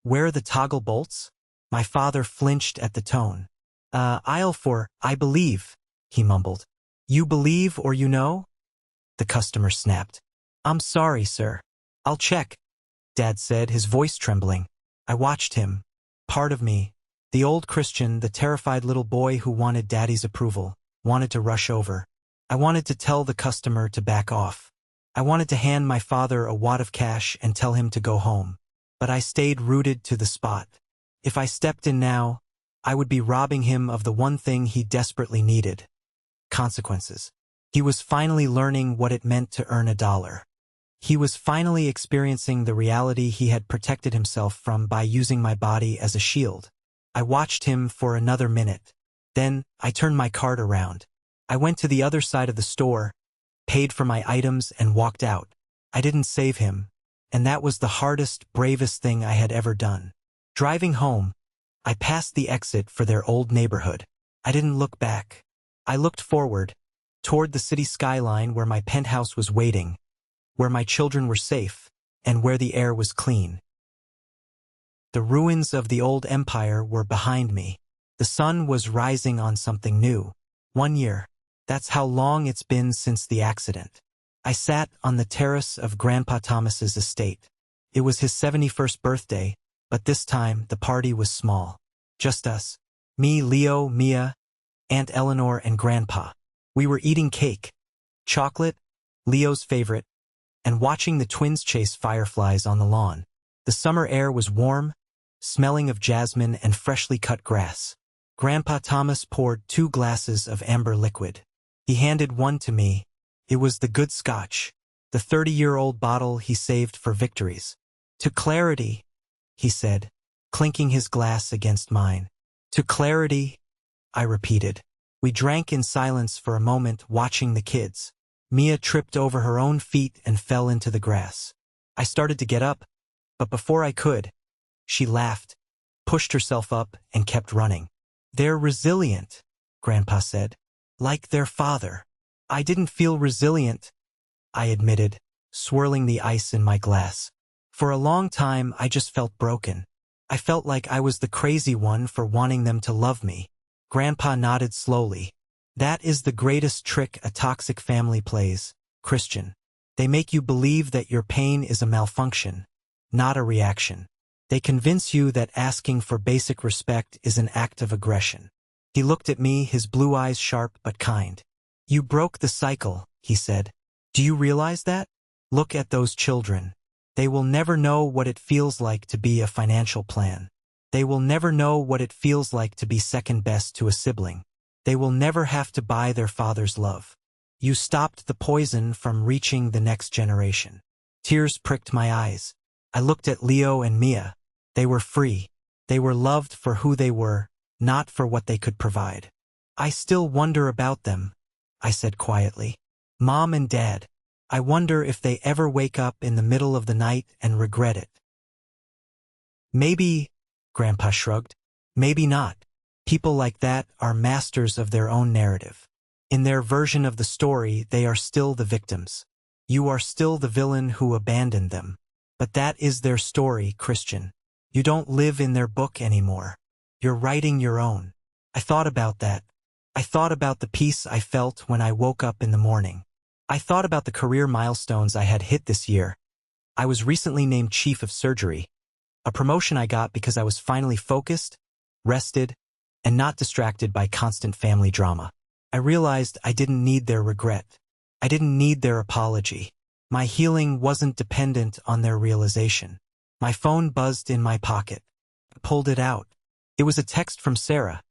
where are the toggle bolts?" My father flinched at the tone. Aisle 4, I believe," he mumbled. "You believe or you know?" The customer snapped. "I'm sorry, sir. I'll check," Dad said, his voice trembling. I watched him. Part of me, the old Christian, the terrified little boy who wanted Daddy's approval, wanted to rush over. I wanted to tell the customer to back off. I wanted to hand my father a wad of cash and tell him to go home. But I stayed rooted to the spot. If I stepped in now, I would be robbing him of the one thing he desperately needed: consequences. He was finally learning what it meant to earn $1. He was finally experiencing the reality he had protected himself from by using my body as a shield. I watched him for another minute. Then, I turned my cart around. I went to the other side of the store, paid for my items, and walked out. I didn't save him, and that was the hardest, bravest thing I had ever done. Driving home, I passed the exit for their old neighborhood. I didn't look back. I looked forward, toward the city skyline where my penthouse was waiting, where my children were safe, and where the air was clean. The ruins of the old empire were behind me. The sun was rising on something new. 1 year. That's how long it's been since the accident. I sat on the terrace of Grandpa Thomas's estate. It was his 71st birthday, but this time the party was small. Just us. Me, Leo, Mia, Aunt Eleanor, and Grandpa. We were eating cake, chocolate, Leo's favorite, and watching the twins chase fireflies on the lawn. The summer air was warm, smelling of jasmine and freshly cut grass. Grandpa Thomas poured 2 glasses of amber liquid. He handed one to me. It was the good Scotch, the 30-year-old bottle he saved for victories. "To clarity," he said, clinking his glass against mine. To clarity, I repeated. We drank in silence for a moment, watching the kids. Mia tripped over her own feet and fell into the grass. I started to get up, but before I could, she laughed, pushed herself up, and kept running. They're resilient, Grandpa said. Like their father. I didn't feel resilient, I admitted, swirling the ice in my glass. For a long time, I just felt broken. I felt like I was the crazy one for wanting them to love me. Grandpa nodded slowly. That is the greatest trick a toxic family plays, Christian. They make you believe that your pain is a malfunction, not a reaction. They convince you that asking for basic respect is an act of aggression. He looked at me, his blue eyes sharp but kind. You broke the cycle, he said. Do you realize that? Look at those children. They will never know what it feels like to be a financial plan. They will never know what it feels like to be second best to a sibling. They will never have to buy their father's love. You stopped the poison from reaching the next generation. Tears pricked my eyes. I looked at Leo and Mia. They were free. They were loved for who they were, not for what they could provide. I still wonder about them, I said quietly. Mom and Dad. I wonder if they ever wake up in the middle of the night and regret it. Maybe, Grandpa shrugged. Maybe not. People like that are masters of their own narrative. In their version of the story, they are still the victims. You are still the villain who abandoned them. But that is their story, Christian. You don't live in their book anymore. You're writing your own. I thought about that. I thought about the peace I felt when I woke up in the morning. I thought about the career milestones I had hit this year. I was recently named Chief of Surgery, a promotion I got because I was finally focused, rested, and not distracted by constant family drama. I realized I didn't need their regret. I didn't need their apology. My healing wasn't dependent on their realization. My phone buzzed in my pocket. I pulled it out. It was a text from Sarah,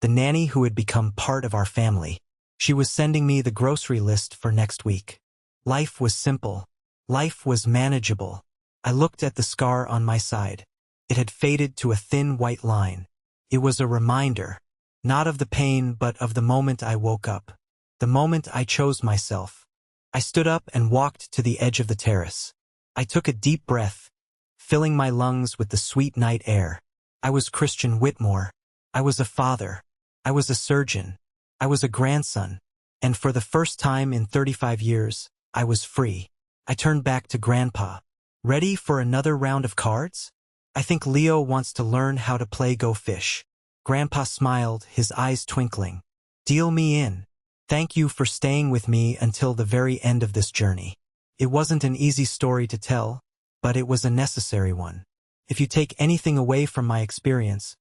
the nanny who had become part of our family. She was sending me the grocery list for next week. Life was simple. Life was manageable. I looked at the scar on my side. It had faded to a thin white line. It was a reminder, not of the pain but of the moment I woke up. The moment I chose myself. I stood up and walked to the edge of the terrace. I took a deep breath, filling my lungs with the sweet night air. I was Christian Whitmore. I was a father. I was a surgeon. I was a grandson. And for the first time in 35 years, I was free. I turned back to Grandpa. Ready for another round of cards? I think Leo wants to learn how to play Go Fish. Grandpa smiled, his eyes twinkling. Deal me in. Thank you for staying with me until the very end of this journey. It wasn't an easy story to tell, but it was a necessary one. If you take anything away from my experience,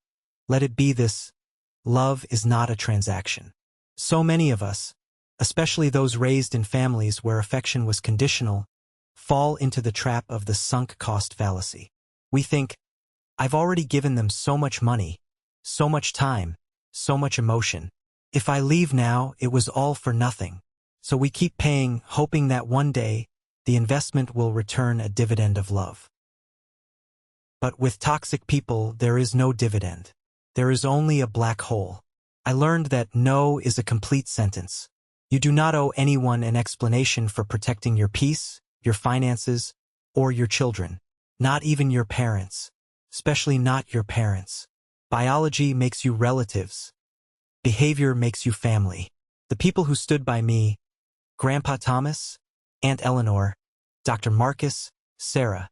let it be this: love is not a transaction. So many of us, especially those raised in families where affection was conditional, fall into the trap of the sunk cost fallacy. We think, I've already given them so much money, so much time, so much emotion. If I leave now, it was all for nothing. So we keep paying, hoping that one day, the investment will return a dividend of love. But with toxic people, there is no dividend. There is only a black hole. I learned that no is a complete sentence. You do not owe anyone an explanation for protecting your peace, your finances, or your children. Not even your parents. Especially not your parents. Biology makes you relatives. Behavior makes you family. The people who stood by me, Grandpa Thomas, Aunt Eleanor, Dr. Marcus, Sarah,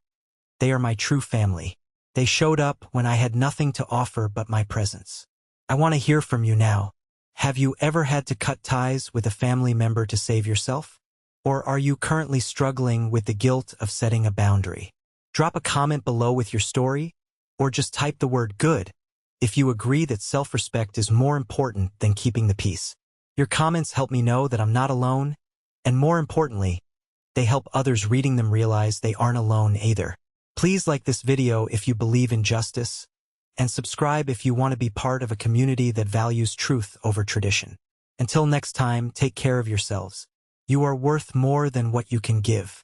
they are my true family. They showed up when I had nothing to offer but my presence. I want to hear from you now. Have you ever had to cut ties with a family member to save yourself? Or are you currently struggling with the guilt of setting a boundary? Drop a comment below with your story, or just type the word good if you agree that self-respect is more important than keeping the peace. Your comments help me know that I'm not alone, and more importantly, they help others reading them realize they aren't alone either. Please like this video if you believe in justice, and subscribe if you want to be part of a community that values truth over tradition. Until next time, take care of yourselves. You are worth more than what you can give.